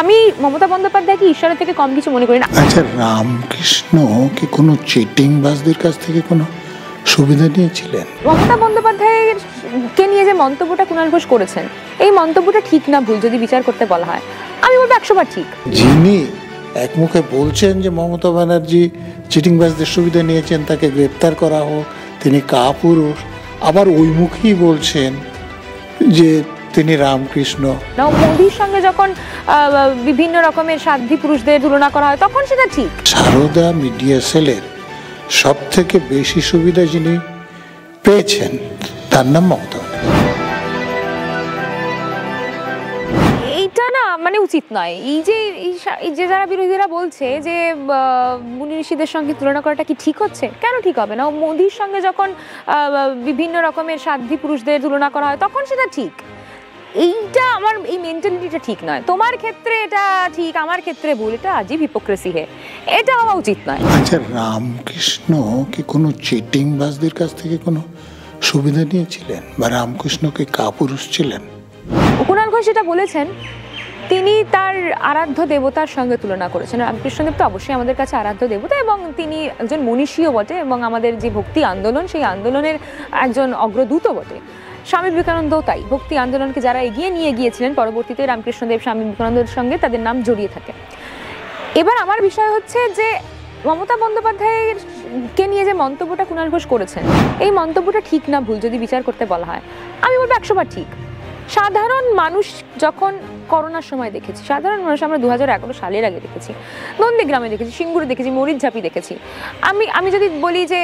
আমি মমতা বন্দ্যোপাধ্যায়কে ঈশ্বরের থেকে কম কিছু মনে করি না। আচ্ছা, রামকৃষ্ণ কি কোনো চিটিং বাসদের কাছ থেকে কোনো সুবিধা নিয়েছিলেন? মমতা বন্দ্যোপাধ্যায়কে নিয়ে যে মন্তব্যটা কুণাল ঘোষ করেছেন, এই মন্তব্যটা ঠিক না ভুল যদি বিচার করতে বলা হয়, আমি বলবো 100বার ঠিক। যিনি একমুখে বলছেন যে মমতা ব্যানার্জি চিটিং বাসদের সুবিধা নিয়েছেন, তাকে গ্রেপ্তার করা হোক, তিনি কাপুরুষ, আবার ওই মুখেই বলছেন যে তিনি রামকৃষ্ণ। মোদির সঙ্গে যখন বিভিন্ন রকমের সাধ্বী পুরুষদের তুলনা করা হয় তখন সেটা ঠিক। সারদা মিডিয়া সেলের সব থেকে বেশি সুবিধা যিনি পেয়েছেন তার নাম মমতা ব্যানার্জি। এইটা না মানে উচিত নয়। এই যে যারা বিরোধীরা বলছে যে মুনি ঋষিদের সঙ্গে তুলনা করাটা কি ঠিক হচ্ছে, কেন ঠিক হবে না? মোদির সঙ্গে যখন বিভিন্ন রকমের সাধ্বী পুরুষদের তুলনা করা হয় তখন সেটা ঠিক। এইটা আমার এই মেন্টালিটিটা ঠিক নয়। তোমার ক্ষেত্রে এটা ঠিক, আমার ক্ষেত্রে ভুল, এটা আজীব হিপোক্রেসি হে, এটা হওয়া উচিত নয়। আচ্ছা, রামকৃষ্ণ কি কোনো চিটিং বাসদের কাছ থেকে কোনো সুবিধা নিয়েছিলেন বা রামকৃষ্ণ কি কাপুরুষ ছিলেন? কুণাল ঘোষ যেটা বলেছেন, তিনি তার আরাধ্য দেবতার সঙ্গে তুলনা করেছেন। রামকৃষ্ণদেব তো অবশ্যই আমাদের কাছে আরাধ্য দেবতা এবং তিনি একজন মনীষীও বটে এবং আমাদের যে ভক্তি আন্দোলন সেই আন্দোলনের একজন অগ্রদূতও বটে। স্বামী বিবেকানন্দও তাই। ভক্তি আন্দোলনকে যারা এগিয়ে নিয়ে গিয়েছিলেন, পরবর্তীতে রামকৃষ্ণদেব স্বামী বিবেকানন্দের সঙ্গে তাদের নাম জড়িয়ে থাকে। এবার আমার বিষয় হচ্ছে যে মমতা বন্দ্যোপাধ্যায়কে নিয়ে যে মন্তব্যটা কুণাল ঘোষ করেছেন, এই মন্তব্যটা ঠিক না ভুল যদি বিচার করতে বলা হয়, আমি বলবো 100বার ঠিক। সাধারণ মানুষ যখন করোনার সময় দেখেছি, সাধারণ মানুষ আমরা 2011 সালের আগে দেখেছি, নন্দীগ্রামে দেখেছি, সিঙ্গুরে দেখেছি, মরিচঝাপি দেখেছি। আমি যদি বলি যে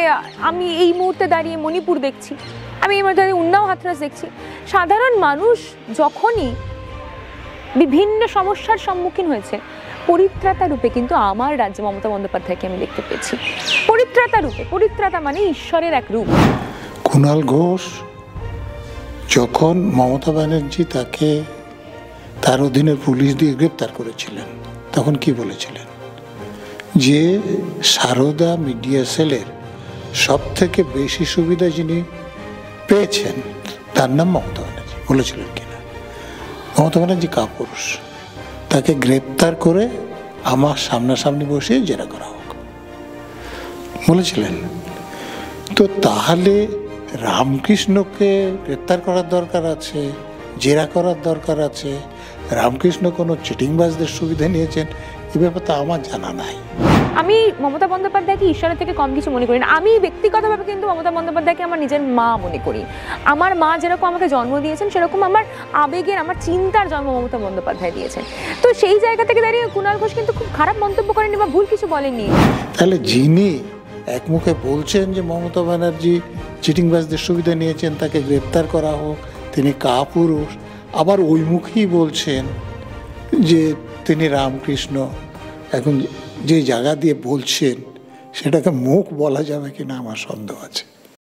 আমি এই মুহূর্তে দাঁড়িয়ে মণিপুর দেখছি, আমি এই মুহূর্তে দাঁড়িয়ে উন্নাও হাথরাস দেখছি। সাধারণ মানুষ যখনই বিভিন্ন সমস্যার সম্মুখীন হয়েছে, পরিত্রাতা রূপে কিন্তু আমার রাজ্যে মমতা বন্দ্যোপাধ্যায়কে আমি দেখতে পেয়েছি। পরিত্রাতা রূপে, পরিত্রাতা মানে ঈশ্বরের এক রূপ। কুণাল ঘোষ যখন মমতা ব্যানার্জি তাকে তার অধীনের পুলিশ দিয়ে গ্রেপ্তার করেছিলেন, তখন কি বলেছিলেন? যে সারদা মিডিয়া সেলের সব থেকে বেশি সুবিধা যিনি পেয়েছেন তার নাম মমতা ব্যানার্জি। বলেছিলেন কিনা? মমতা ব্যানার্জি কাপুরুষ, তাকে গ্রেপ্তার করে আমার সামনাসামনি বসিয়ে জেরা করা হোক বলেছিলেন। তো তাহলে রামকৃষ্ণকে গ্রেপ্তার করার দরকার আছে, জেরা করার দরকার আছে। রামকৃষ্ণ কোনো চিটিংবাজদের সুবিধা নিয়েছেন এ ব্যাপারটা আমার জানা নাই। আমি মমতা বন্দ্যোপাধ্যায়কে ঈশ্বরের থেকে কম কিছু মনে করি না। আমি ব্যক্তিগতভাবে কিন্তু মমতা বন্দ্যোপাধ্যায়কে আমার নিজের মা মনে করি। আমার মা যেরকম আমাকে জন্ম দিয়েছেন, সেরকম আমার আবেগের, আমার চিন্তার জন্ম মমতা বন্দ্যোপাধ্যায় দিয়েছেন। তো সেই জায়গা থেকে দাঁড়িয়ে কুণাল ঘোষ কিন্তু খুব খারাপ মন্তব্য করেননি বা ভুল কিছু বলেননি। তাহলে যিনি একমুখে বলছেন যে মমতা ব্যানার্জি চিটিংবাজদের সুবিধা নিয়েছেন, তাকে গ্রেপ্তার করা হোক, তিনি কাপুরুষ, আবার ওই মুখেই বলছেন যে তিনি রামকৃষ্ণ, এখন যে জায়গা দিয়ে বলছেন সেটাকে মুখ বলা যাবে কিনা আমার সন্দেহ আছে।